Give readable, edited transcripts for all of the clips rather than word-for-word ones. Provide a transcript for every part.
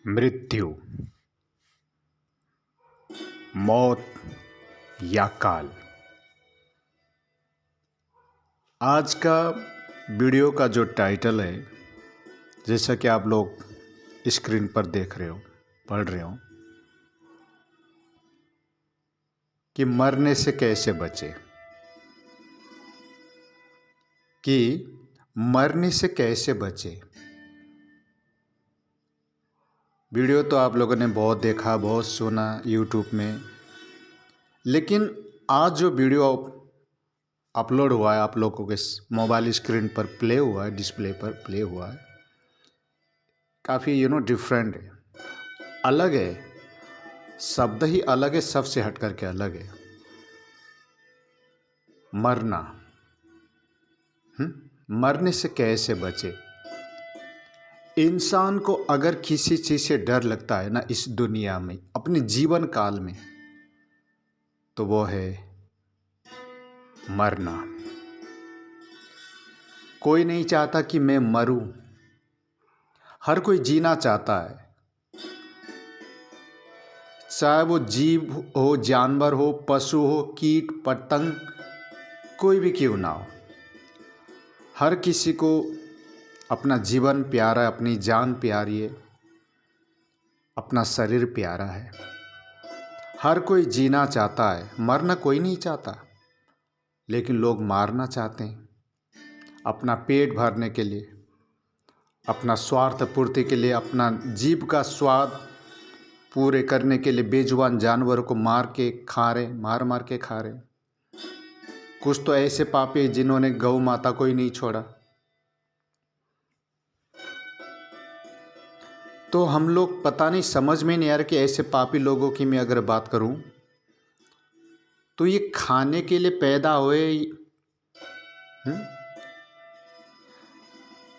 मृत्यु, मौत या काल। आज का वीडियो का जो टाइटल है, जैसा कि आप लोग स्क्रीन पर देख रहे हो, पढ़ रहे हो कि मरने से कैसे बचे, कि मरने से कैसे बचे। वीडियो तो आप लोगों ने बहुत देखा, बहुत सुना यूट्यूब में, लेकिन आज जो वीडियो अपलोड हुआ है, आप लोगों के मोबाइल स्क्रीन पर प्ले हुआ है, डिस्प्ले पर प्ले हुआ है, काफ़ी डिफरेंट है, अलग है। शब्द ही अलग है, सबसे हट करके अलग है। मरना, मरने से कैसे बचे। इंसान को अगर किसी चीज़ से डर लगता है ना इस दुनिया में, अपने जीवन काल में, तो वो है मरना। कोई नहीं चाहता कि मैं मरूं, हर कोई जीना चाहता है, चाहे वो जीव हो, जानवर हो, पशु हो, कीट पतंग, कोई भी क्यों ना हो। हर किसी को अपना जीवन प्यारा है, अपनी जान प्यारी है, अपना शरीर प्यारा है। हर कोई जीना चाहता है, मरना कोई नहीं चाहता, लेकिन लोग मारना चाहते हैं अपना पेट भरने के लिए, अपना स्वार्थ पूर्ति के लिए, अपना जीभ का स्वाद पूरे करने के लिए बेजुबान जानवरों को मार के खा रहे, मार मार के खा रहे। कुछ तो ऐसे पापी जिन्होंने गौ माता को ही नहीं छोड़ा। तो हम लोग पता नहीं, समझ में नहीं आ रहा कि ऐसे पापी लोगों की मैं अगर बात करूं, तो ये खाने के लिए पैदा हुए,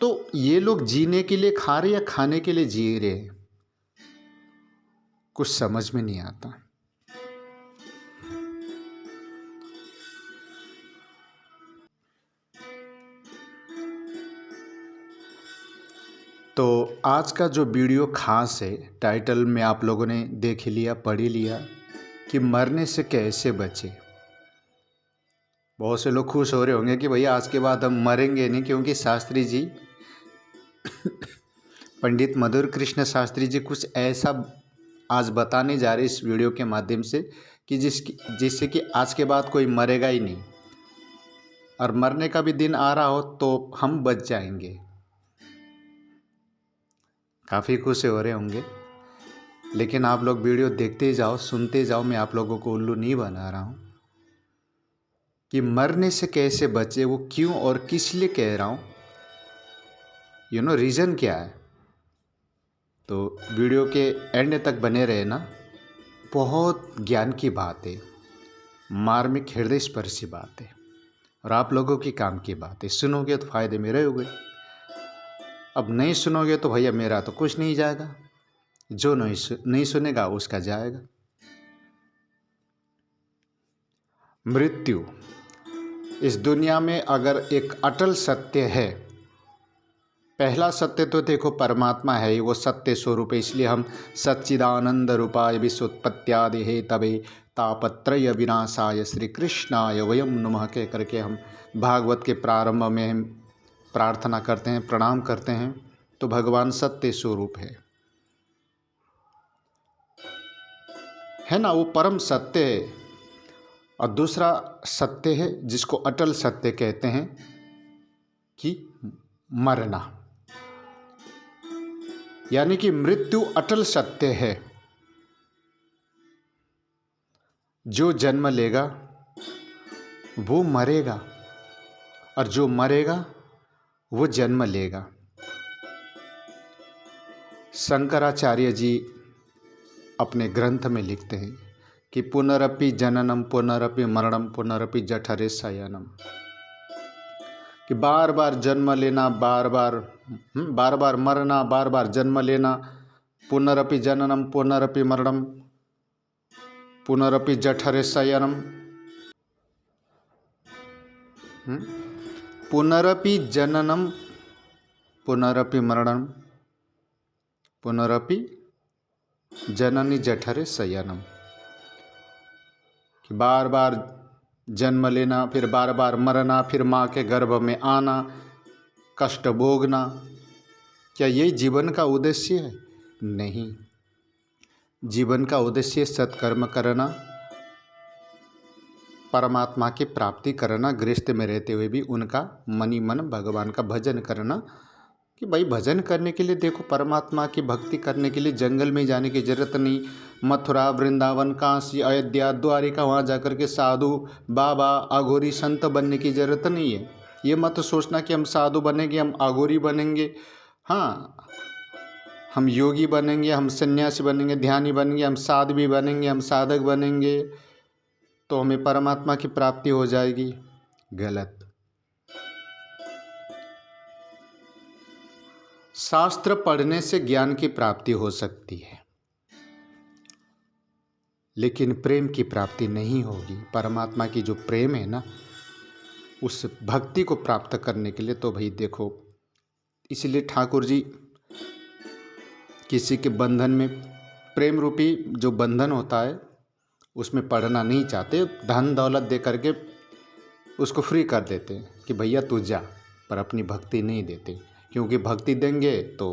तो ये लोग जीने के लिए खा रहे या खाने के लिए जी रहे, कुछ समझ में नहीं आता। तो आज का जो वीडियो खास है, टाइटल में आप लोगों ने देख लिया, पढ़ ही लिया कि मरने से कैसे बचे। बहुत से लोग खुश हो रहे होंगे कि भैया आज के बाद हम मरेंगे नहीं, क्योंकि शास्त्री जी पंडित मधुर कृष्ण शास्त्री जी कुछ ऐसा आज बताने जा रहे इस वीडियो के माध्यम से कि जिससे कि आज के बाद कोई मरेगा ही नहीं, और मरने का भी दिन आ रहा हो तो हम बच जाएंगे। काफ़ी खुश हो रहे होंगे, लेकिन आप लोग वीडियो देखते जाओ, सुनते जाओ। मैं आप लोगों को उल्लू नहीं बना रहा हूँ कि मरने से कैसे बचे, वो क्यों और किस लिए कह रहा हूँ, रीज़न क्या है। तो वीडियो के एंड तक बने रहे ना। बहुत ज्ञान की बात है, मार्मिक हृदय स्पर्शी बात है, और आप लोगों की काम की बात है। सुनोगे तो फायदे मेरे हो गए, अब नहीं सुनोगे तो भैया मेरा तो कुछ नहीं जाएगा, जो नहीं सुनेगा उसका जाएगा। मृत्यु इस दुनिया में अगर एक अटल सत्य है, पहला सत्य तो देखो परमात्मा है ही, वो सत्य स्वरूप है। इसलिए हम सच्चिदानंद रूपाय विश्वोत्पत्त्यादि हेतवे तापत्रय विनाशाय श्री कृष्णाय वयम नमः कह करके हम भागवत के प्रारंभ में हम प्रार्थना करते हैं, प्रणाम करते हैं। तो भगवान सत्य स्वरूप है ना, वो परम सत्य है। और दूसरा सत्य है जिसको अटल सत्य कहते हैं, कि मरना, यानी कि मृत्यु अटल सत्य है। जो जन्म लेगा वो मरेगा, और जो मरेगा वो जन्म लेगा। शंकराचार्य जी अपने ग्रंथ में लिखते हैं कि पुनरपि जननम पुनरपि मरणम पुनरपि जठरे शयनम, कि बार बार जन्म लेना, बार बार मरना, बार बार जन्म लेना। पुनरपि जननम पुनरपि मरणम पुनरपि जठरे शयनम, पुनरपि जननम पुनरपि मरणम पुनरपि जननी जठरे शयनम, कि बार बार जन्म लेना, फिर बार बार मरना, फिर माँ के गर्भ में आना, कष्ट भोगना, क्या यही जीवन का उद्देश्य है? नहीं। जीवन का उद्देश्य सत्कर्म करना, परमात्मा की प्राप्ति करना, गृहस्थ में रहते हुए भी उनका मनी मन भगवान का भजन करना। कि भाई भजन करने के लिए देखो, परमात्मा की भक्ति करने के लिए जंगल में जाने की जरूरत नहीं। मथुरा, वृंदावन, काशी, अयोध्या, द्वारिका, वहाँ जाकर के साधु, बाबा, अघोरी, संत बनने की जरूरत नहीं है। ये मत सोचना कि हम साधु बनेंगे, हम अघोरी बनेंगे, हाँ हम योगी बनेंगे, हम सन्यासी बनेंगे, ध्यानी बनेंगे, हम साध्वी बनेंगे, हम साधक बनेंगे तो हमें परमात्मा की प्राप्ति हो जाएगी। गलत। शास्त्र पढ़ने से ज्ञान की प्राप्ति हो सकती है, लेकिन प्रेम की प्राप्ति नहीं होगी। परमात्मा की जो प्रेम है ना, उस भक्ति को प्राप्त करने के लिए तो भाई देखो, इसलिए ठाकुर जी किसी के बंधन में, प्रेम रूपी जो बंधन होता है उसमें पढ़ना नहीं चाहते, धन दौलत दे करके उसको फ्री कर देते हैं कि भैया तू जा, पर अपनी भक्ति नहीं देते। क्योंकि भक्ति देंगे तो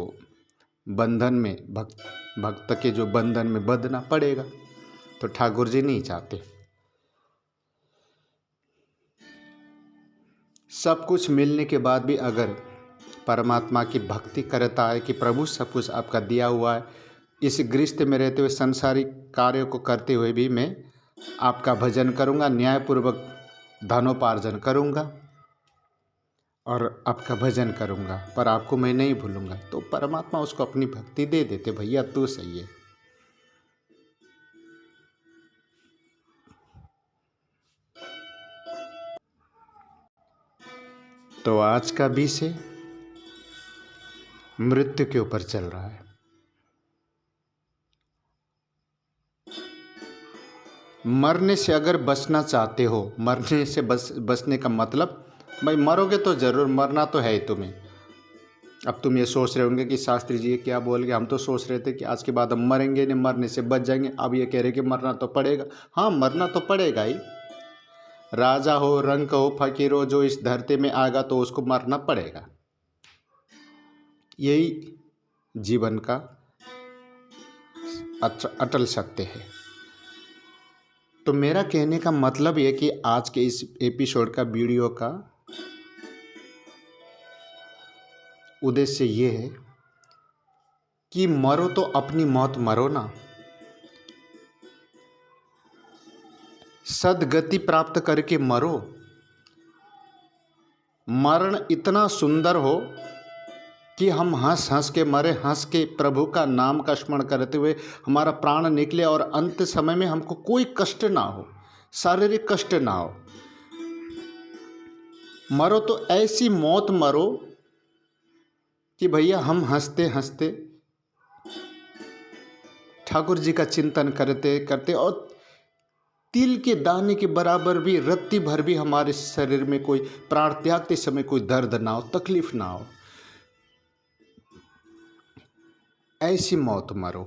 बंधन में, भक्त के जो बंधन में बंधना पड़ेगा, तो ठाकुर जी नहीं चाहते। सब कुछ मिलने के बाद भी अगर परमात्मा की भक्ति करता है कि प्रभु सब कुछ आपका दिया हुआ है, इस गृहस्थ में रहते हुए संसारिक कार्यों को करते हुए भी मैं आपका भजन करूँगा, न्यायपूर्वक धनोपार्जन करूँगा और आपका भजन करूँगा, पर आपको मैं नहीं भूलूँगा, तो परमात्मा उसको अपनी भक्ति दे देते। भैया तू सही है। तो आज का विषय मृत्यु के ऊपर चल रहा है। मरने से अगर बचना चाहते हो, मरने से बचने का मतलब, भाई मरोगे तो जरूर, मरना तो है ही तुम्हें। अब तुम ये सोच रहे होंगे कि शास्त्री जी ये क्या बोल गए, हम तो सोच रहे थे कि आज के बाद हम मरेंगे नहीं, मरने से बच जाएंगे। अब ये कह रहे कि मरना तो पड़ेगा। हाँ, मरना तो पड़ेगा ही। राजा हो, रंक हो, फकीर हो, जो इस धरती में आएगा तो उसको मरना पड़ेगा। यही जीवन का अटल सत्य है। तो मेरा कहने का मतलब ये कि आज के इस एपिसोड का, वीडियो का उद्देश्य ये है कि मरो तो अपनी मौत मरो ना, सदगति प्राप्त करके मरो। मरण इतना सुंदर हो कि हम हंस हंस के मरे, हंस के प्रभु का नाम का स्मरण करते हुए हमारा प्राण निकले और अंत समय में हमको कोई कष्ट ना हो, शारीरिक कष्ट ना हो। मरो तो ऐसी मौत मरो कि भैया हम हंसते हंसते ठाकुर जी का चिंतन करते करते, और तिल के दाने के बराबर भी, रत्ती भर भी हमारे शरीर में कोई, प्राण त्यागते समय कोई दर्द ना हो, तकलीफ ना हो, ऐसी मौत मरो।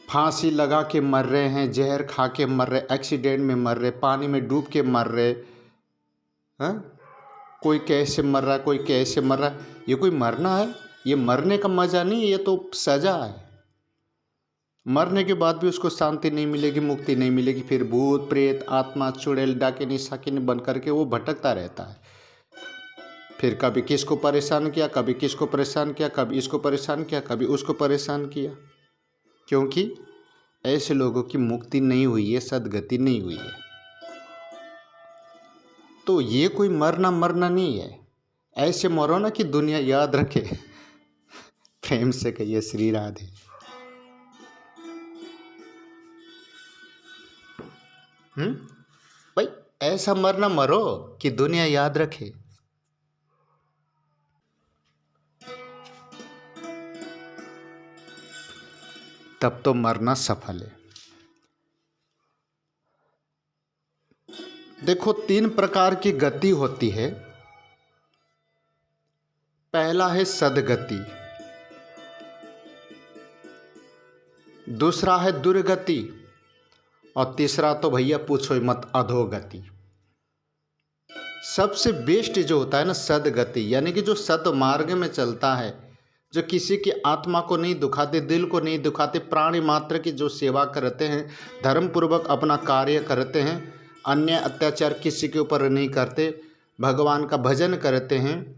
फांसी लगा के मर रहे हैं, जहर खा के मर रहे, एक्सीडेंट में मर रहे, पानी में डूब के मर रहे हैं, कोई कैसे मर रहा है, कोई कैसे मर रहा है। ये कोई मरना है? ये मरने का मजा नहीं है, ये तो सजा है। मरने के बाद भी उसको शांति नहीं मिलेगी, मुक्ति नहीं मिलेगी, फिर भूत प्रेत आत्मा चुड़ैल डाकिनी साकिनी बन करके वो भटकता रहता है। फिर कभी किसको परेशान किया, कभी किसको परेशान किया, कभी इसको परेशान किया, कभी उसको परेशान किया, क्योंकि ऐसे लोगों की मुक्ति नहीं हुई है, सदगति नहीं हुई है। तो ये कोई मरना नहीं है। ऐसे मरो ना कि दुनिया याद रखे। प्रेम से कहिए श्री राधे। भाई ऐसा मरना मरो कि दुनिया याद रखे। तब तो मरना सफल है। देखो, 3 प्रकार की गति होती है। पहला है सदगति, दूसरा है दुर्गति, और तीसरा तो भैया पूछो ही मत, अधोगति। सबसे बेस्ट जो होता है ना सदगति, यानी कि जो सदमार्ग में चलता है, जो किसी की आत्मा को नहीं दुखाते, दिल को नहीं दुखाते, प्राणी मात्र की जो सेवा करते हैं, धर्म पूर्वक अपना कार्य करते हैं, अन्य अत्याचार किसी के ऊपर नहीं करते, भगवान का भजन करते हैं,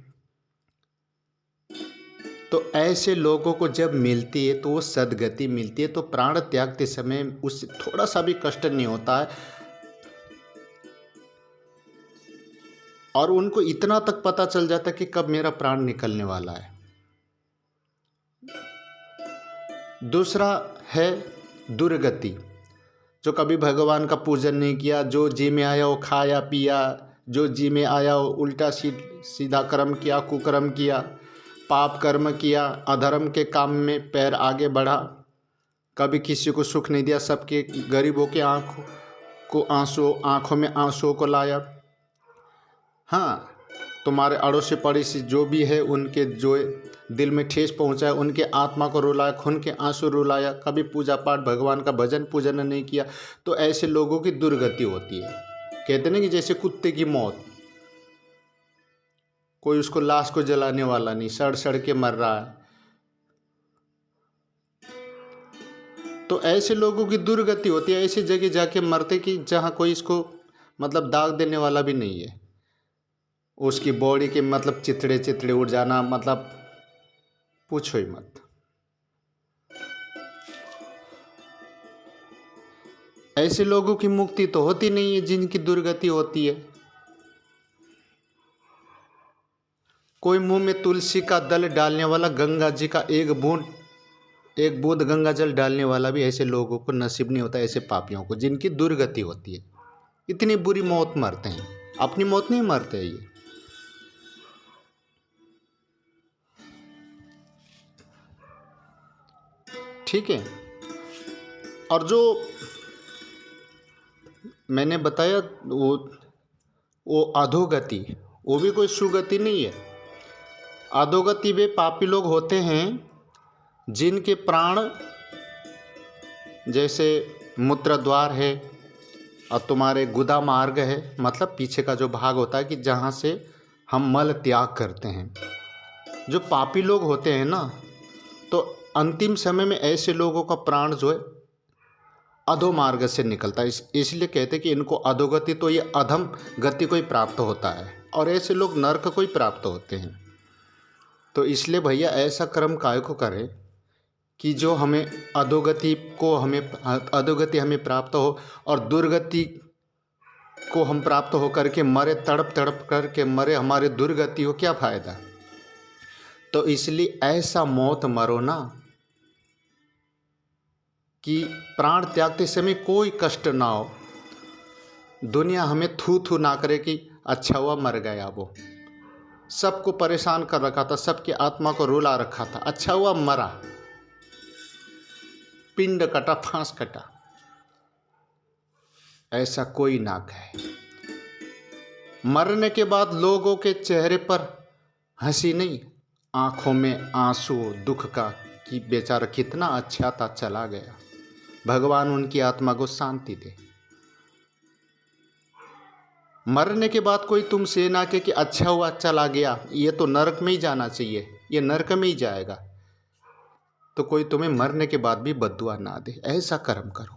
तो ऐसे लोगों को जब मिलती है तो वो सदगति मिलती है। तो प्राण त्यागते समय उससे थोड़ा सा भी कष्ट नहीं होता है, और उनको इतना तक पता चल जाता है कि कब मेरा प्राण निकलने वाला है। दूसरा है दुर्गति, जो कभी भगवान का पूजन नहीं किया, जो जी में आया वो खाया पिया, जो जी में आया वो उल्टा सीधा कर्म किया, कुकर्म किया, पाप कर्म किया, अधर्म के काम में पैर आगे बढ़ा, कभी किसी को सुख नहीं दिया, सबके गरीबों के आंखों में आंसुओं को लाया। हाँ, तुम्हारे अड़ोसी पड़ोसी जो भी है उनके जो दिल में ठेस पहुंचाया, उनके आत्मा को रुलाया, खून के आंसू रुलाया, कभी पूजा पाठ भगवान का भजन पूजन नहीं किया, तो ऐसे लोगों की दुर्गति होती है। कहते ना कि जैसे कुत्ते की मौत, कोई उसको लाश को जलाने वाला नहीं, सड़ सड़ के मर रहा है। तो ऐसे लोगों की दुर्गति होती है, ऐसी जगह जाके मरते कि जहाँ कोई इसको मतलब दाग देने वाला भी नहीं है। उसकी बॉडी के मतलब चिथड़े चिथड़े उड़ जाना, मतलब पूछो ही मत। ऐसे लोगों की मुक्ति तो होती नहीं है जिनकी दुर्गति होती है। कोई मुंह में तुलसी का दल डालने वाला, गंगा जी का एक बूंद गंगा जल डालने वाला भी ऐसे लोगों को नसीब नहीं होता, ऐसे पापियों को जिनकी दुर्गति होती है। इतनी बुरी मौत मरते हैं, अपनी मौत नहीं मरते ये। ठीक है। और जो मैंने बताया वो अधोगति, वो भी कोई सुगति नहीं है। अधोगति वे पापी लोग होते हैं जिनके प्राण जैसे मूत्र द्वार है और तुम्हारे गुदा मार्ग है, मतलब पीछे का जो भाग होता है कि जहाँ से हम मल त्याग करते हैं। जो पापी लोग होते हैं ना, तो अंतिम समय में ऐसे लोगों का प्राण जो है अधो मार्ग से निकलता है। इसलिए कहते हैं कि इनको अधोगति, तो ये अधम गति को ही प्राप्त होता है, और ऐसे लोग नरक को ही प्राप्त होते हैं। तो इसलिए भैया ऐसा कर्म काय को करें कि जो हमें अधोगति हमें प्राप्त हो, और दुर्गति को हम प्राप्त हो करके मरे, तड़प तड़प करके मरे, हमारे दुर्गति हो, क्या फ़ायदा। तो इसलिए ऐसा मौत मरो ना कि प्राण त्यागते समय कोई कष्ट ना हो, दुनिया हमें थू थू ना करे कि अच्छा हुआ मर गया। वो सबको परेशान कर रखा था, सबकी आत्मा को रुला रखा था, अच्छा हुआ मरा, पिंड कटा, फांस कटा, ऐसा कोई ना कहे। मरने के बाद लोगों के चेहरे पर हंसी नहीं, आंखों में आंसू दुख का कि बेचारा कितना अच्छा था, चला गया, भगवान उनकी आत्मा को शांति दे। मरने के बाद कोई तुमसे ना कहे कि अच्छा हुआ चला गया, ये तो नरक में ही जाना चाहिए, ये नरक में ही जाएगा, तो कोई तुम्हें मरने के बाद भी बद्दुआ ना दे। ऐसा कर्म करो।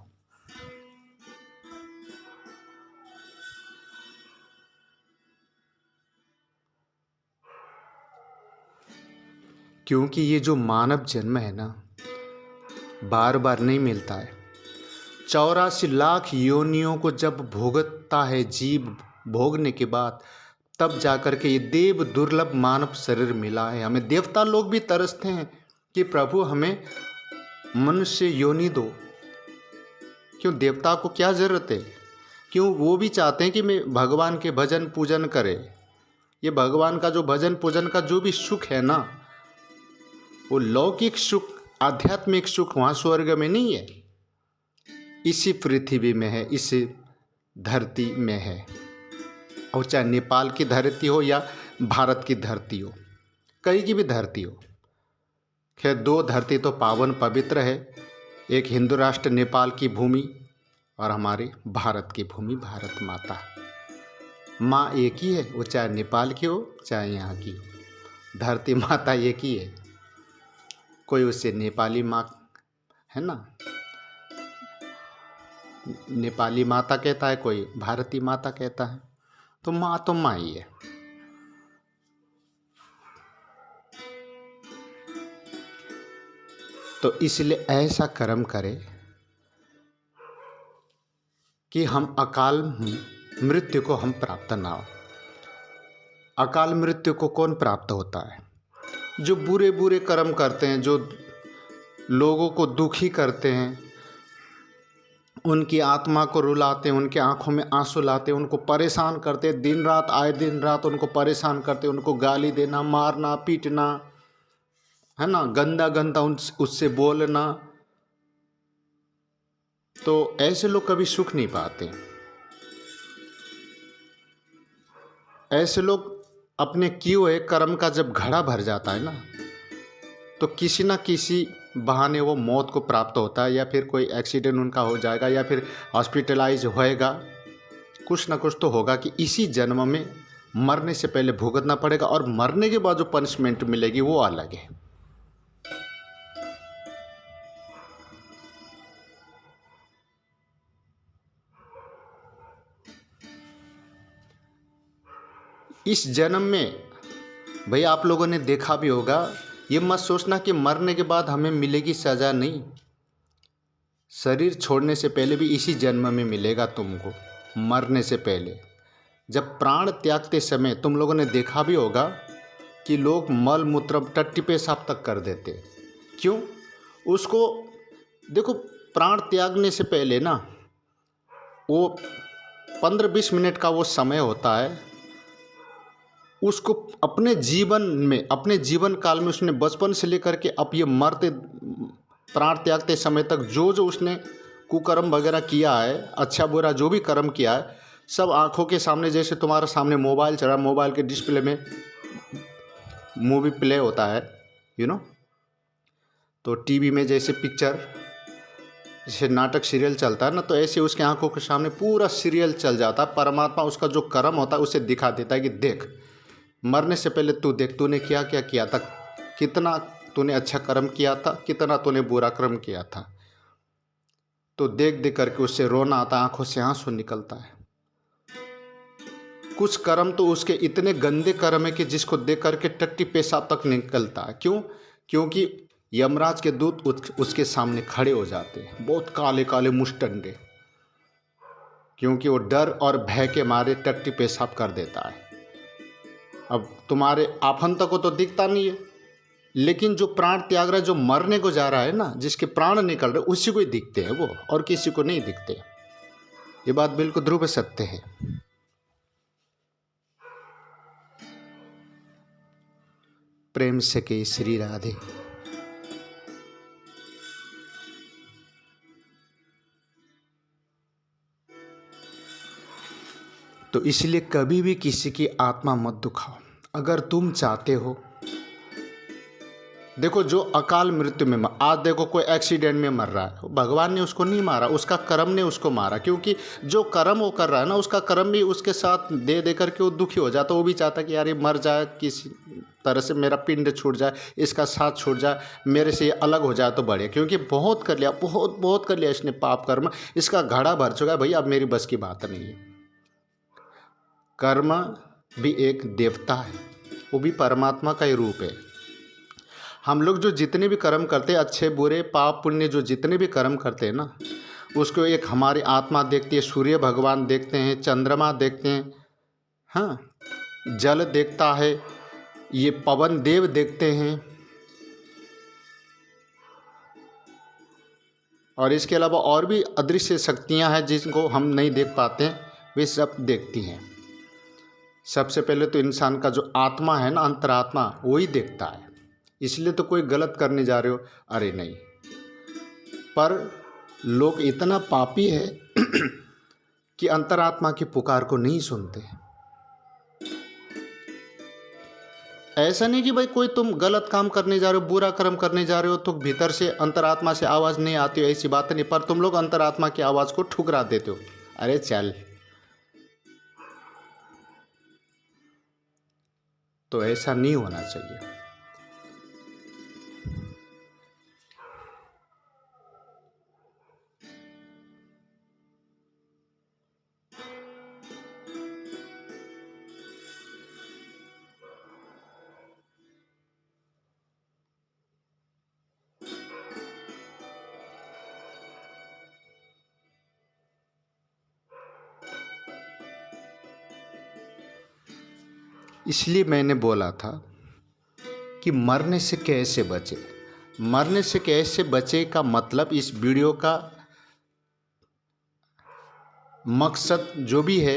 क्योंकि ये जो मानव जन्म है ना, बार बार नहीं मिलता है। 84 लाख योनियों को जब भोगता है जीव, भोगने के बाद तब जाकर के ये देव दुर्लभ मानव शरीर मिला है। हमें देवता लोग भी तरसते हैं कि प्रभु हमें मनुष्य योनि दो। क्यों, देवता को क्या ज़रूरत है? क्यों, वो भी चाहते हैं कि मैं भगवान के भजन पूजन करे। ये भगवान का जो भजन पूजन का जो भी सुख है ना, वो लौकिक सुख, आध्यात्मिक सुख वहाँ स्वर्ग में नहीं है, इसी पृथ्वी में है, इस धरती में है। और चाहे नेपाल की धरती हो या भारत की धरती हो, कहीं की भी धरती हो, खैर 2 धरती तो पावन पवित्र है, एक हिंदू राष्ट्र नेपाल की भूमि और हमारे भारत की भूमि, भारत माता। माँ एक ही है, वो चाहे नेपाल की हो चाहे यहाँ की हो, धरती माता एक ही है। कोई उससे नेपाली माँ है ना, नेपाली माता कहता है, कोई भारतीय माता कहता है, तो माँ ही है। तो इसलिए ऐसा कर्म करें कि हम अकाल मृत्यु को हम प्राप्त ना हो। अकाल मृत्यु को कौन प्राप्त होता है? जो बुरे बुरे कर्म करते हैं, जो लोगों को दुखी करते हैं, उनकी आत्मा को रुलाते हैं, उनके आंखों में आंसू लाते हैं, उनको परेशान करते हैं, दिन रात आए दिन रात उनको परेशान करते हैं, उनको गाली देना, मारना, पीटना, है ना, गंदा गंदा उससे बोलना। तो ऐसे लोग कभी सुख नहीं पाते। ऐसे लोग अपने किए हुए कर्म का जब घड़ा भर जाता है ना, तो किसी ना किसी बहाने वो मौत को प्राप्त होता है, या फिर कोई एक्सीडेंट उनका हो जाएगा, या फिर हॉस्पिटलाइज होएगा। कुछ ना कुछ तो होगा कि इसी जन्म में मरने से पहले भुगतना पड़ेगा, और मरने के बाद जो पनिशमेंट मिलेगी वो अलग है। इस जन्म में भाई आप लोगों ने देखा भी होगा, ये मत सोचना कि मरने के बाद हमें मिलेगी सज़ा, नहीं। शरीर छोड़ने से पहले भी इसी जन्म में मिलेगा तुमको। मरने से पहले जब प्राण त्यागते समय तुम लोगों ने देखा भी होगा कि लोग मल मूत्र टट्टी पेशाब तक कर देते। क्यों? उसको देखो, प्राण त्यागने से पहले ना वो 15-20 मिनट का वो समय होता है, उसको अपने जीवन में, अपने जीवन काल में उसने बचपन से लेकर के अब ये मरते प्राण त्यागते समय तक जो जो उसने कुकर्म वगैरह किया है, अच्छा बुरा जो भी कर्म किया है, सब आंखों के सामने। जैसे तुम्हारे सामने मोबाइल चल रहा है, मोबाइल के डिस्प्ले में मूवी प्ले होता है, तो टीवी में जैसे पिक्चर, जैसे नाटक सीरियल चलता है ना, तो ऐसे उसके आंखों के सामने पूरा सीरियल चल जाता है। परमात्मा उसका जो कर्म होता है उसे दिखा देता है कि देख, मरने से पहले तू देख तूने क्या क्या किया था, कितना तूने अच्छा कर्म किया था, कितना तूने बुरा कर्म किया था। तो देख देख करके उससे रोना आता, आंखों से आंसू निकलता है। कुछ कर्म तो उसके इतने गंदे कर्म है कि जिसको देख करके टट्टी पेशाब तक निकलता है। क्यों? क्योंकि यमराज के दूत उसके सामने खड़े हो जाते हैं, बहुत काले काले मुष्टंडे, क्योंकि वो डर और भय के मारे टट्टी पेशाब कर देता है। अब तुम्हारे आफंत को तो दिखता नहीं है, लेकिन जो प्राण त्याग रहा है, जो मरने को जा रहा है ना, जिसके प्राण निकल रहे, उसी को ही दिखते हैं वो, और किसी को नहीं दिखते। ये बात बिल्कुल ध्रुव सत्य है। प्रेम से कही श्री राधे। तो इसलिए कभी भी किसी की आत्मा मत दुखाओ। अगर तुम चाहते हो, देखो जो अकाल मृत्यु में आज देखो कोई एक्सीडेंट में मर रहा है, भगवान ने उसको नहीं मारा, उसका कर्म ने उसको मारा। क्योंकि जो कर्म वो कर रहा है ना, उसका कर्म भी उसके साथ दे दे करके वो दुखी हो जाता। वो भी चाहता कि यार ये मर जाए, किसी तरह से मेरा पिंड छूट जाए, इसका साथ छूट जाए, मेरे से ये अलग हो जाए तो बढ़िया। क्योंकि बहुत कर लिया, बहुत बहुत कर लिया इसने पाप कर्म, इसका घड़ा भर चुका है भैया, अब मेरी बस की बात नहीं है। कर्म भी एक देवता है, वो भी परमात्मा का ही रूप है। हम लोग जो जितने भी कर्म करते हैं, अच्छे बुरे पाप पुण्य जो जितने भी कर्म करते हैं ना, उसको एक हमारी आत्मा देखती है। सूर्य भगवान देखते हैं, चंद्रमा देखते हैं, हाँ, जल देखता है, ये पवन देव देखते हैं, और इसके अलावा और भी अदृश्य शक्तियां हैं जिनको हम नहीं देख पाते हैं, वे सब देखती हैं। सबसे पहले तो इंसान का जो आत्मा है ना, अंतरात्मा, वही देखता है। इसलिए तो कोई गलत करने जा रहे हो, अरे नहीं। पर लोग इतना पापी है कि अंतरात्मा की पुकार को नहीं सुनते। ऐसा नहीं कि भाई कोई तुम गलत काम करने जा रहे हो, बुरा कर्म करने जा रहे हो तो भीतर से अंतरात्मा से आवाज़ नहीं आती हो, ऐसी बात नहीं, पर तुम लोग अंतरात्मा की आवाज़ को ठुकरा देते हो। अरे चल, तो ऐसा नहीं होना चाहिए। इसलिए मैंने बोला था कि मरने से कैसे बचे। मरने से कैसे बचे का मतलब इस वीडियो का मकसद जो भी है,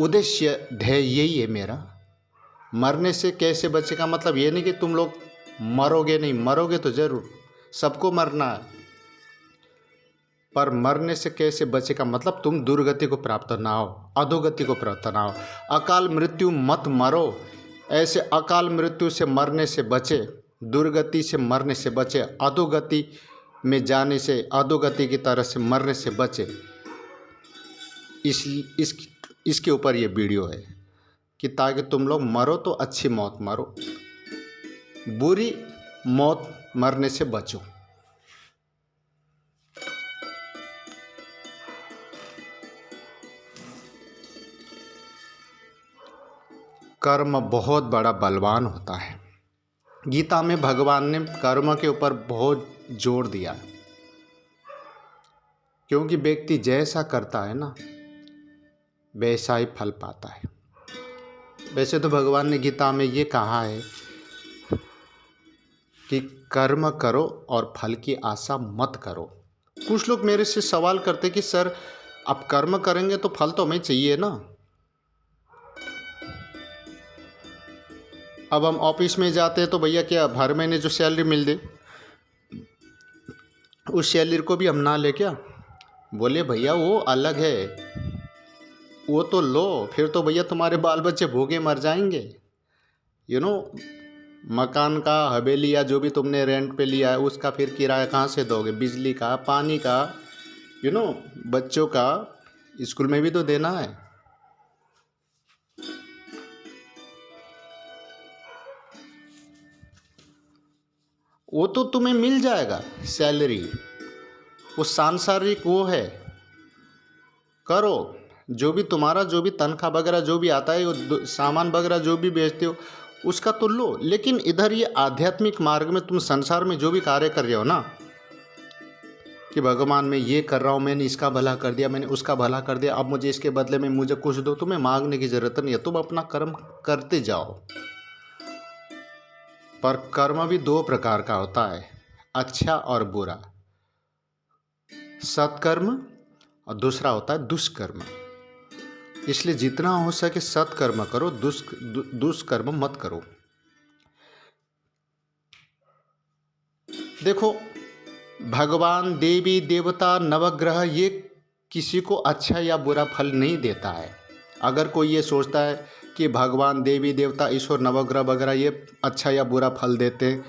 उद्देश्य ध्येय यही है मेरा। मरने से कैसे बचे का मतलब ये नहीं कि तुम लोग मरोगे नहीं, मरोगे तो ज़रूर, सबको मरना है, पर मरने से कैसे बचे का मतलब तुम दुर्गति को प्राप्त ना हो, अधोगति को प्राप्त ना हो। अकाल मृत्यु मत मरो, ऐसे अकाल मृत्यु से मरने से बचे, दुर्गति से मरने से बचे, अधोगति में जाने से, अधोगति की तरह से मरने से बचे। इसके ऊपर ये वीडियो है कि ताकि तुम लोग मरो तो अच्छी मौत मरो, बुरी मौत मरने से बचो। कर्म बहुत बड़ा बलवान होता है। गीता में भगवान ने कर्म के ऊपर बहुत जोर दिया है, क्योंकि व्यक्ति जैसा करता है ना वैसा ही फल पाता है। वैसे तो भगवान ने गीता में ये कहा है कि कर्म करो और फल की आशा मत करो। कुछ लोग मेरे से सवाल करते कि सर आप कर्म करेंगे तो फल तो हमें चाहिए ना। अब हम ऑफिस में जाते हैं तो भैया क्या हर महीने जो सैलरी मिल दे उस सैलरी को भी हम ना ले क्या? बोले भैया वो अलग है, वो तो लो, फिर तो भैया तुम्हारे बाल बच्चे भूखे मर जाएंगे। मकान का, हवेली या जो भी तुमने रेंट पे लिया है उसका फिर किराया कहाँ से दोगे? बिजली का, पानी का, बच्चों का स्कूल में भी तो देना है। वो तो तुम्हें मिल जाएगा सैलरी, वो सांसारिक वो है। करो, जो भी तुम्हारा जो भी तनख्वाह वगैरह जो भी आता है, वो सामान वगैरह जो भी बेचते हो उसका तो लो, लेकिन इधर ये आध्यात्मिक मार्ग में तुम संसार में जो भी कार्य कर रहे हो ना, कि भगवान मैं ये कर रहा हूँ, मैंने इसका भला कर दिया, मैंने उसका भला कर दिया, अब मुझे इसके बदले में मुझे कुछ दो, तुम्हें मांगने की ज़रूरत नहीं है, तुम अपना कर्म करते जाओ। पर कर्म भी दो प्रकार का होता है, अच्छा और बुरा। सत्कर्म और दूसरा होता है दुष्कर्म। इसलिए जितना हो सके सत्कर्म करो, दुष्कर्म मत करो। देखो, भगवान, देवी देवता, नवग्रह ये किसी को अच्छा या बुरा फल नहीं देता है। अगर कोई ये सोचता है कि भगवान, देवी देवता, ईश्वर, नवग्रह वगैरह ये अच्छा या बुरा फल देते हैं,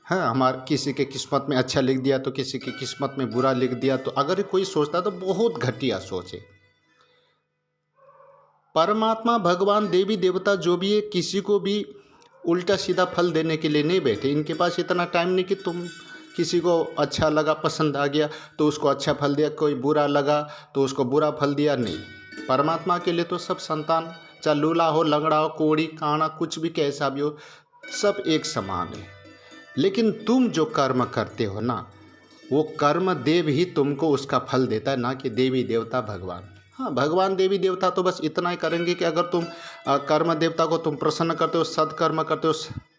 हाँ, हमारे किसी के किस्मत में अच्छा लिख दिया तो किसी की किस्मत में बुरा लिख दिया, तो अगर कोई सोचता है तो बहुत घटिया सोच है। परमात्मा, भगवान, देवी देवता जो भी है किसी को भी उल्टा सीधा फल देने के लिए नहीं बैठे। इनके पास इतना टाइम नहीं कि तुम किसी को अच्छा लगा, पसंद आ गया तो उसको अच्छा फल दिया, कोई बुरा लगा तो उसको बुरा फल दिया, नहीं। परमात्मा के लिए तो सब संतान, चाहे लूला हो, लंगड़ा हो, कोढ़ी, काना, कुछ भी कैसा भी हो, सब एक समान है। लेकिन तुम जो कर्म करते हो ना, वो कर्म देव ही तुमको उसका फल देता है, ना कि देवी देवता, भगवान। हाँ, भगवान, देवी देवता तो बस इतना ही करेंगे कि अगर तुम कर्म देवता को तुम प्रसन्न करते हो, सत्कर्म करते हो,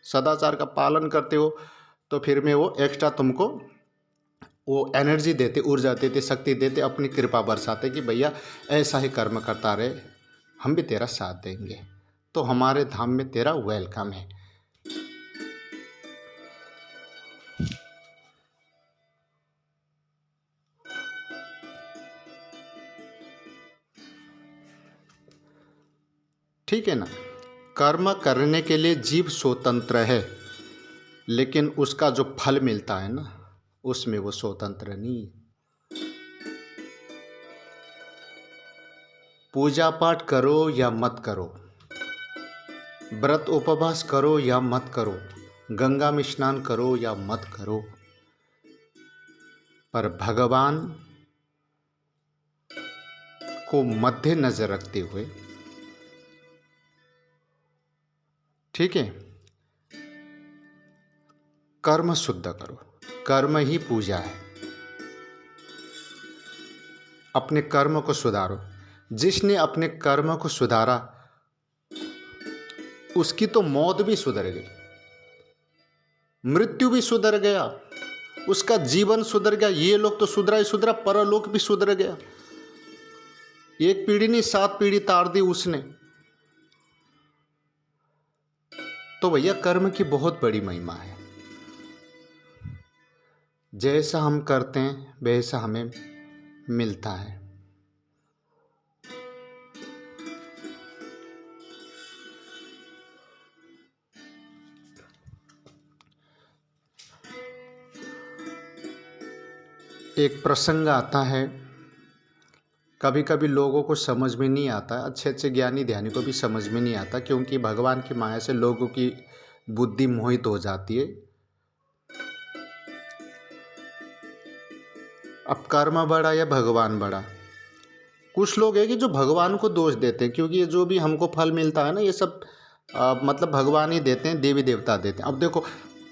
सदाचार का पालन करते हो, तो फिर में वो एक्स्ट्रा तुमको वो एनर्जी देते, ऊर्जा देते, शक्ति देते, अपनी कृपा बरसाते कि भैया ऐसा ही कर्म करता रहे, हम भी तेरा साथ देंगे, तो हमारे धाम में तेरा वेलकम है। ठीक है ना? कर्म करने के लिए जीव स्वतंत्र है, लेकिन उसका जो फल मिलता है ना, उसमें वो स्वतंत्र नहीं है। पूजा पाठ करो या मत करो, व्रत उपवास करो या मत करो, गंगा में स्नान करो या मत करो, पर भगवान को मध्य नजर रखते हुए, ठीक है, कर्म शुद्ध करो। कर्म ही पूजा है। अपने कर्म को सुधारो। जिसने अपने कर्म को सुधारा उसकी तो मौत भी सुधर गई, मृत्यु भी सुधर गया, उसका जीवन सुधर गया। ये लोग तो सुधरा ही सुधरा, परलोक भी सुधर गया। एक पीढ़ी नहीं 7 पीढ़ी तार दी उसने। तो भैया कर्म की बहुत बड़ी महिमा है। जैसा हम करते हैं वैसा हमें मिलता है। एक प्रसंग आता है, कभी कभी लोगों को समझ में नहीं आता, अच्छे अच्छे ज्ञानी ध्यानी को भी समझ में नहीं आता, क्योंकि भगवान की माया से लोगों की बुद्धि मोहित हो जाती है। अब कर्म बड़ा या भगवान बड़ा। कुछ लोग हैं कि जो भगवान को दोष देते हैं, क्योंकि ये जो भी हमको फल मिलता है ना, ये सब मतलब भगवान ही देते हैं, देवी देवता देते हैं। अब देखो,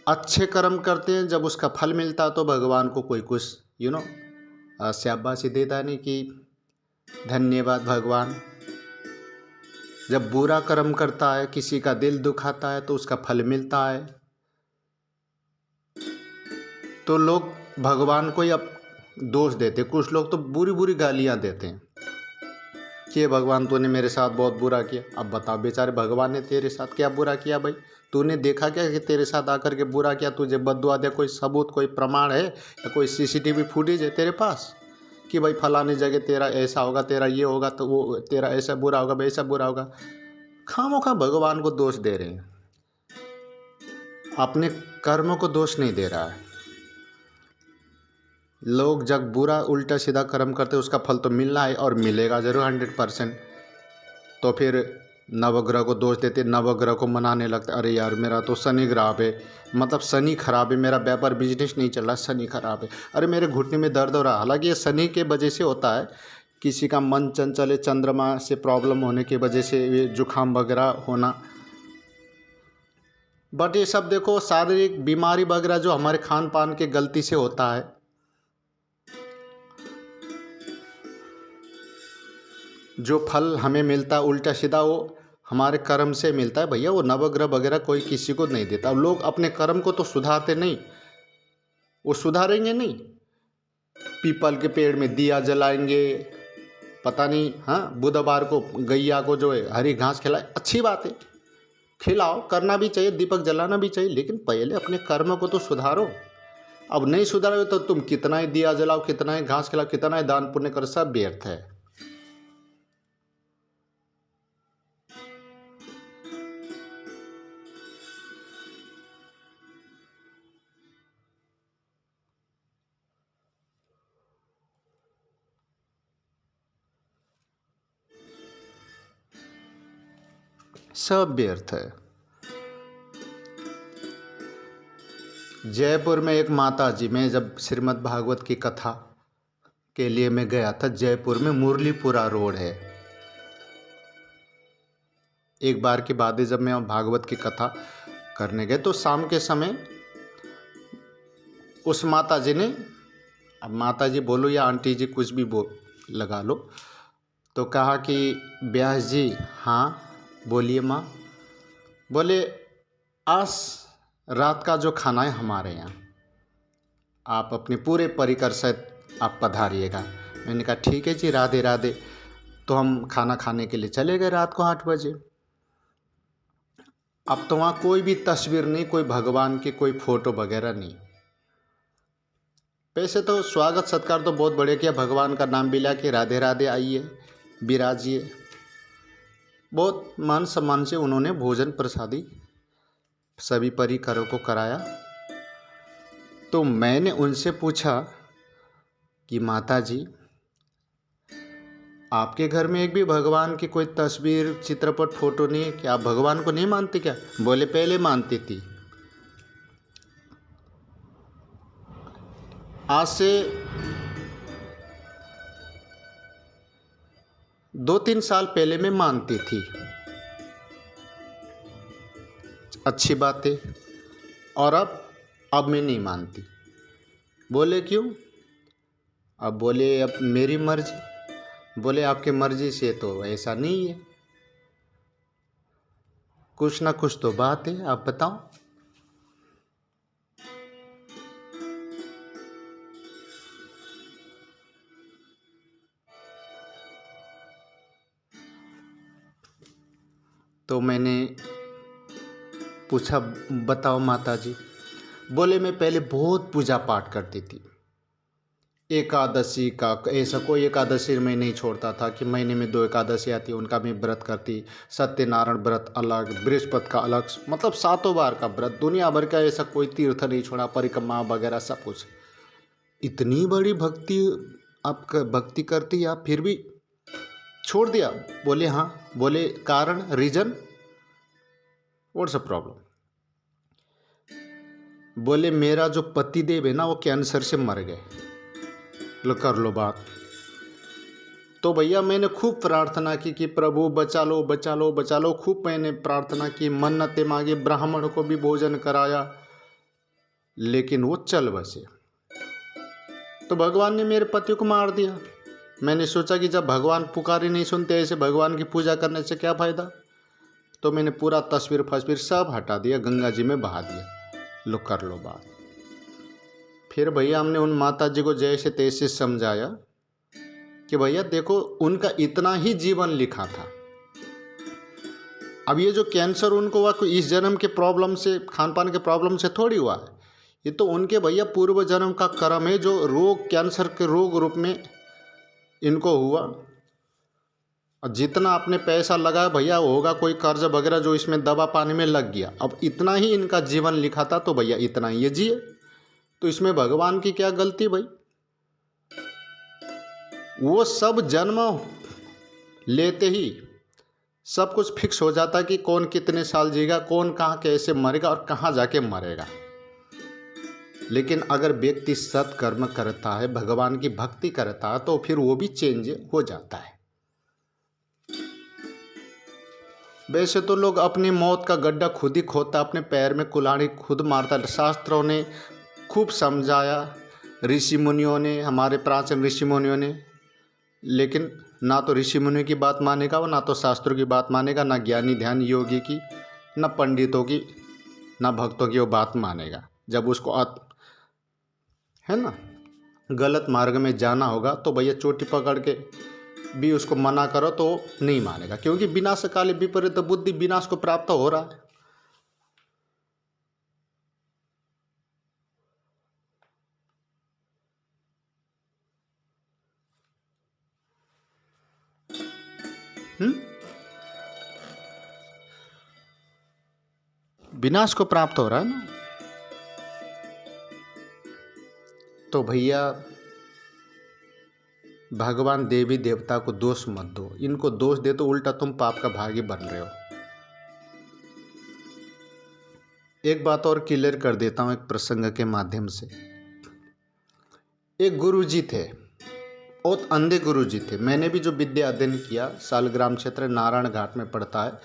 अच्छे कर्म करते हैं, जब उसका फल मिलता है तो भगवान को कोई कुछ शाबाशी देता नहीं कि धन्यवाद भगवान। जब बुरा कर्म करता है, किसी का दिल दुखाता है, तो उसका फल मिलता है, तो लोग भगवान को ही अब दोष देते। कुछ लोग तो बुरी बुरी गालियां देते हैं कि भगवान तूने मेरे साथ बहुत बुरा किया। अब बता बेचारे, भगवान ने तेरे साथ क्या बुरा किया भाई? तूने देखा क्या कि तेरे साथ आकर के बुरा किया, तुझे बद्दुआ दे? कोई सबूत, कोई प्रमाण है या कोई सीसीटीवी फुटेज है तेरे पास कि भाई फलाने जगह तेरा ऐसा होगा, तेरा ये होगा, तो वो तेरा ऐसा बुरा होगा, वैसा बुरा होगा? खामोखा भगवान को दोष दे रहे हैं, अपने कर्म को दोष नहीं दे रहा है। लोग जब बुरा उल्टा सीधा कर्म करते उसका फल तो मिलना है और मिलेगा जरूर 100%। तो फिर नवग्रह को दोष देते, नवग्रह को मनाने लगते, अरे यार मेरा तो शनि ग्रह है, मतलब शनि खराब है, मेरा व्यापार बिजनेस नहीं चल रहा, शनि खराब है, अरे मेरे घुटने में दर्द हो रहा। हालांकि ये शनि के वजह से होता है, किसी का मन चंचल है, चंद्रमा से प्रॉब्लम होने की वजह से ये जुखाम वगैरह होना। बट ये सब देखो शारीरिक बीमारी वगैरह जो हमारे खान पान के गलती से होता है। जो फल हमें मिलता है उल्टा सीधा वो हमारे कर्म से मिलता है भैया। वो नवग्रह वगैरह कोई किसी को नहीं देता। अब लोग अपने कर्म को तो सुधारते नहीं, वो सुधारेंगे नहीं। पीपल के पेड़ में दिया जलाएंगे, पता नहीं, हाँ, बुधवार को गैया को जो है हरी घास खिलाए, अच्छी बात है, खिलाओ, करना भी चाहिए, दीपक जलाना भी चाहिए, लेकिन पहले अपने कर्म को तो सुधारो। अब नहीं सुधारोगे तो तुम कितना ही दिया जलाओ, कितना ही घास खिलाओ, कितना ही दान पुण्य करो, सब व्यर्थ है। सब व्यर्थ है। जयपुर में एक माता जी, मैं जब श्रीमद् भागवत की कथा के लिए मैं गया था, जयपुर में मुरलीपुरा रोड है। एक बार की बात है, जब मैं भागवत की कथा करने गए तो शाम के समय उस माता जी ने, अब माता जी बोलो या आंटी जी कुछ भी लगा लो, तो कहा कि व्यास जी, हाँ बोलिए माँ। बोले आज रात का जो खाना है हमारे यहाँ, आप अपने पूरे परिकर सहित आप पधारिएगा। मैंने कहा ठीक है जी, राधे राधे। तो हम खाना खाने के लिए चले गए रात को 8 बजे। अब तो वहाँ कोई भी तस्वीर नहीं, कोई भगवान की कोई फोटो वगैरह नहीं। वैसे तो स्वागत सत्कार तो बहुत बढ़िया किया, भगवान का नाम भी लिया कि राधे राधे, आइए विराजिए। बहुत मान सम्मान से उन्होंने भोजन प्रसादी सभी परिकरों को कराया। तो मैंने उनसे पूछा कि माता जी, आपके घर में एक भी भगवान की कोई तस्वीर, चित्रपट, फोटो नहीं है क्या? आप भगवान को नहीं मानते क्या? बोले पहले मानती थी, आज से 2-3 साल पहले मैं मानती थी। अच्छी बात है। और अब मैं नहीं मानती। बोले क्यों? अब बोले अब मेरी मर्जी। बोले आपके मर्जी से तो ऐसा नहीं है, कुछ ना कुछ तो बात है, आप बताओ। तो मैंने पूछा बताओ माता जी। बोले मैं पहले बहुत पूजा पाठ करती थी, एकादशी का ऐसा कोई एकादशी मैं नहीं छोड़ता था कि महीने में 2 एकादशी आती उनका मैं व्रत करती। सत्यनारायण व्रत अलग, बृहस्पति का अलग, मतलब 7 बार का व्रत, दुनिया भर का ऐसा कोई तीर्थ नहीं छोड़ा, परिक्रमा वगैरह सब कुछ। इतनी बड़ी भक्ति आप भक्ति करती आप फिर भी छोड़ दिया? बोले हाँ। बोले कारण, रीजन, व्हाट्स अ प्रॉब्लम? बोले मेरा जो पतिदेव है ना वो कैंसर से मर गए। लो कर लो बात। तो भैया मैंने खूब प्रार्थना की कि प्रभु बचा लो बचा लो बचा लो। खूब मैंने प्रार्थना की, मन्नतें मांगी, ब्राह्मण को भी भोजन कराया, लेकिन वो चल बसे। तो भगवान ने मेरे पति को मार दिया। मैंने सोचा कि जब भगवान पुकार ही नहीं सुनते, ऐसे भगवान की पूजा करने से क्या फ़ायदा। तो मैंने पूरा तस्वीर फस्वीर सब हटा दिया, गंगा जी में बहा दिया। लो कर लो बात। फिर भैया हमने उन माता जी को जैसे तैसे समझाया कि भैया देखो उनका इतना ही जीवन लिखा था। अब ये जो कैंसर उनको हुआ कोई इस जन्म के प्रॉब्लम से, खान पान के प्रॉब्लम से थोड़ी हुआ है। ये तो उनके भैया पूर्व जन्म का कर्म है जो रोग, कैंसर के रोग रूप में इनको हुआ। और जितना आपने पैसा लगाया भैया होगा कोई कर्ज वगैरह जो इसमें दवा पानी में लग गया। अब इतना ही इनका जीवन लिखा था तो भैया इतना ही ये जिए। तो इसमें भगवान की क्या गलती भाई? वो सब जन्म लेते ही सब कुछ फिक्स हो जाता कि कौन कितने साल जिएगा, कौन कहाँ कैसे मरेगा और कहाँ जाके मरेगा। लेकिन अगर व्यक्ति सत्कर्म करता है, भगवान की भक्ति करता है, तो फिर वो भी चेंज हो जाता है। वैसे तो लोग अपनी मौत का गड्ढा खुद ही खोदता, अपने पैर में कुल्हाड़ी खुद मारता। शास्त्रों ने खूब समझाया, ऋषि मुनियों ने, हमारे प्राचीन ऋषि मुनियों ने, लेकिन ना तो ऋषि मुनियों की बात मानेगा वो, ना तो शास्त्रों की बात मानेगा, ना ज्ञानी ध्यान योगी की, ना पंडितों की, ना भक्तों की वो बात मानेगा। जब उसको है ना गलत मार्ग में जाना होगा तो भैया चोटी पकड़ के भी उसको मना करो तो नहीं मानेगा, क्योंकि विनाश काले विपरीत बुद्धि, विनाश को प्राप्त हो रहा है। विनाश को प्राप्त हो रहा है ना। तो भैया भगवान देवी देवता को दोष मत दो। इनको दोष दे तो उल्टा तुम पाप का भागी बन रहे हो। एक बात और क्लियर कर देता हूँ एक प्रसंग के माध्यम से। एक गुरुजी थे, बहुत अंधे गुरुजी थे। मैंने भी जो विद्या अध्ययन किया, सालग्राम क्षेत्र नारायण घाट में पड़ता है,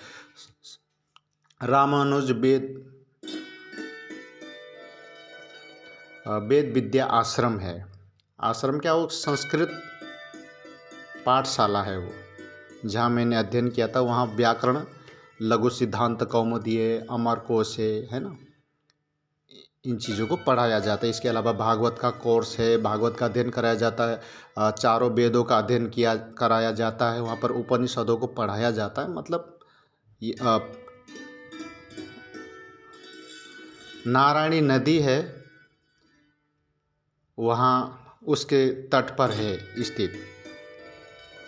रामानुज वेद विद्या आश्रम है। आश्रम क्या, वो संस्कृत पाठशाला है वो, जहाँ मैंने अध्ययन किया था। वहाँ व्याकरण, लघु सिद्धांत कौमुदी है, अमरकोश है ना, इन चीज़ों को पढ़ाया जाता है। इसके अलावा भागवत का कोर्स है, भागवत का अध्ययन कराया जाता है। चारों वेदों का अध्ययन कराया जाता है वहाँ पर। उपनिषदों को पढ़ाया जाता है। मतलब ये नारायणी नदी है वहाँ, उसके तट पर है स्थित।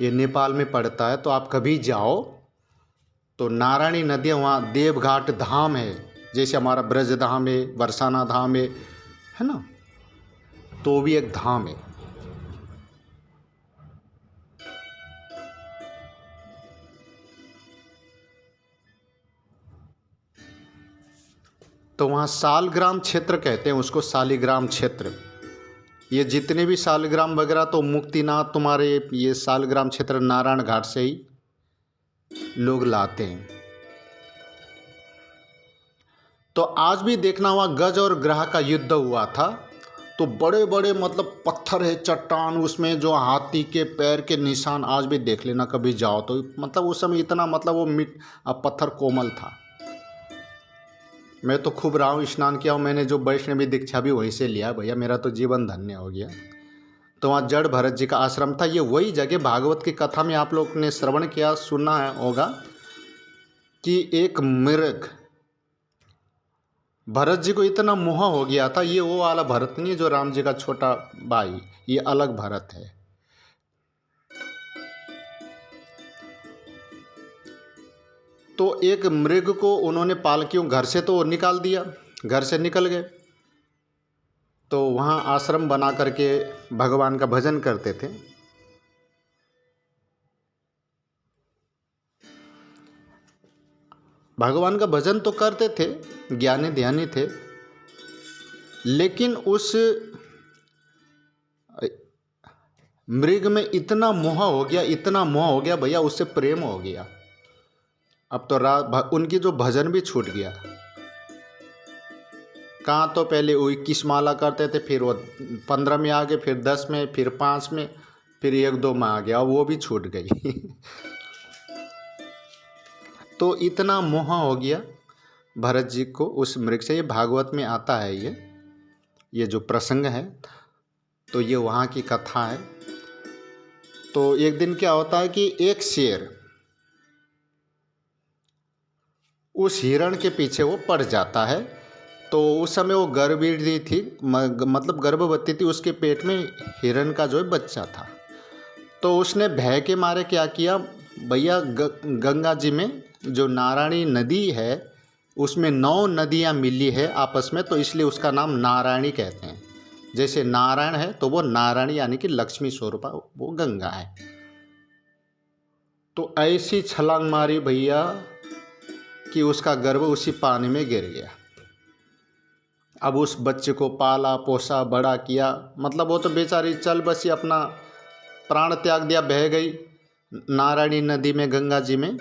ये नेपाल में पड़ता है। तो आप कभी जाओ तो नारायणी नदियाँ वहाँ देवघाट धाम है, जैसे हमारा ब्रज धाम है, बरसाना धाम है ना, तो भी एक धाम है। तो वहाँ सालग्राम क्षेत्र कहते हैं उसको, सालिग्राम क्षेत्र। ये जितने भी सालग्राम वगैरह तो मुक्तिनाथ तुम्हारे ये सालग्राम क्षेत्र नारायण घाट से ही लोग लाते हैं। तो आज भी देखना हुआ गज और ग्रह का युद्ध हुआ था, तो बड़े बड़े मतलब पत्थर है, चट्टान, उसमें जो हाथी के पैर के निशान आज भी देख लेना कभी जाओ तो, मतलब उस समय इतना मतलब वो पत्थर कोमल था। मैं तो खूब राम स्नान किया हूँ, मैंने जो वैष्णवी दीक्षा भी वहीं से लिया भैया, मेरा तो जीवन धन्य हो गया। तो वहाँ जड़ भरत जी का आश्रम था। ये वही जगह भागवत की कथा में आप लोग ने श्रवण किया, सुना है होगा कि एक मृग भरत जी को इतना मोह हो गया था। ये वो वाला भरत नहीं है जो राम जी का छोटा भाई, ये अलग भरत है। तो एक मृग को उन्होंने पालकियों घर से तो निकाल दिया, घर से निकल गए, तो वहाँ आश्रम बना करके भगवान का भजन करते थे। भगवान का भजन तो करते थे, ज्ञानी ध्यानी थे, लेकिन उस मृग में इतना मोह हो गया, इतना मोह हो गया भैया, उससे प्रेम हो गया। अब तो उनकी जो भजन भी छूट गया। कहाँ तो पहले वो 21 माला करते थे, फिर वो 15 में आ गए, फिर 10 में, फिर 5 में, फिर 1-2 में आ गया, अब वो भी छूट गई। तो इतना मोह हो गया भरत जी को उस मृग से। ये भागवत में आता है, ये जो प्रसंग है, तो ये वहाँ की कथा है। तो एक दिन क्या होता है कि एक शेर उस हिरण के पीछे वो पड़ जाता है। तो उस समय वो गर्भिणी थी, मतलब गर्भवती थी, उसके पेट में हिरण का जो है बच्चा था। तो उसने भय के मारे क्या किया भैया, गंगा जी में जो नारायणी नदी है उसमें 9 नदियाँ मिली है आपस में, तो इसलिए उसका नाम नारायणी कहते हैं। जैसे नारायण है तो वो नारायणी यानी कि लक्ष्मी स्वरूपा वो गंगा है। तो ऐसी छलांग मारी भैया कि उसका गर्भ उसी पानी में गिर गया। अब उस बच्चे को पाला पोसा बड़ा किया, मतलब वो तो बेचारी चल बसी, अपना प्राण त्याग दिया, बह गई नारायणी नदी में, गंगा जी में,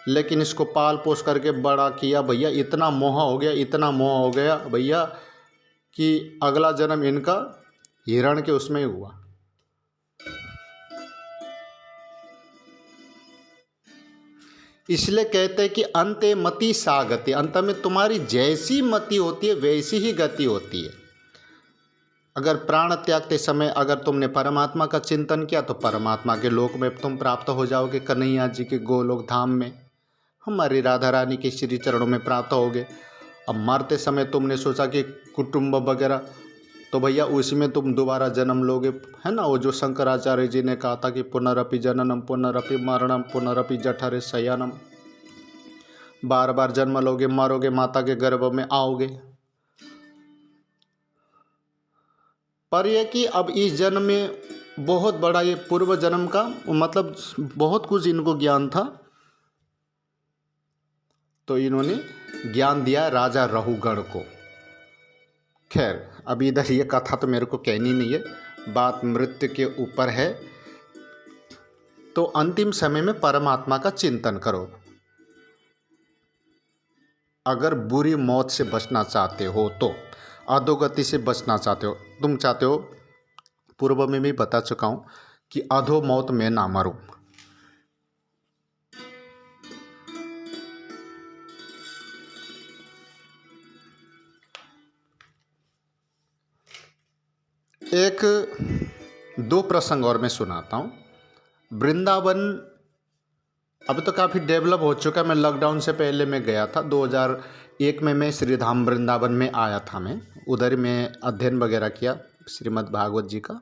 लेकिन इसको पाल पोस करके बड़ा किया भैया। इतना मोह हो गया, इतना मोह हो गया भैया कि अगला जन्म इनका हिरण के उसमें ही हुआ। इसलिए कहते हैं कि अंते मति सा गति, अंत में तुम्हारी जैसी मति होती है वैसी ही गति होती है। अगर प्राण त्यागते समय अगर तुमने परमात्मा का चिंतन किया तो परमात्मा के लोक में तुम प्राप्त हो जाओगे, कन्हैया जी के गोलोक धाम में, हमारी राधा रानी के श्री चरणों में प्राप्त होगे। अब मरते समय तुमने सोचा कि कुटुंब वगैरह, तो भैया उसी में तुम दोबारा जन्म लोगे, है ना। वो जो शंकराचार्य जी ने कहा था कि पुनरपि जननम पुनरपि मरणम पुनरपि जठरे शयनम, बार बार जन्म लोगे, मरोगे, माता के गर्भ में आओगे। पर यह कि अब इस जन्म में बहुत बड़ा ये पूर्व जन्म का मतलब बहुत कुछ इनको ज्ञान था, तो इन्होंने ज्ञान दिया राजा रहुगण को। खैर अब इधर ये कथा तो मेरे को कहनी नहीं है, बात मृत्यु के ऊपर है। तो अंतिम समय में परमात्मा का चिंतन करो। अगर बुरी मौत से बचना चाहते हो, तो अधोगति से बचना चाहते हो, तुम चाहते हो, पूर्व में भी बता चुका हूँ कि अधो मौत में ना मरूं। एक 2 प्रसंग और मैं सुनाता हूँ। वृंदावन अभी तो काफ़ी डेवलप हो चुका है। मैं लॉकडाउन से पहले मैं गया था, 2001 में मैं श्रीधाम वृंदावन में आया था। मैं उधर में अध्ययन वगैरह किया श्रीमद् भागवत जी का।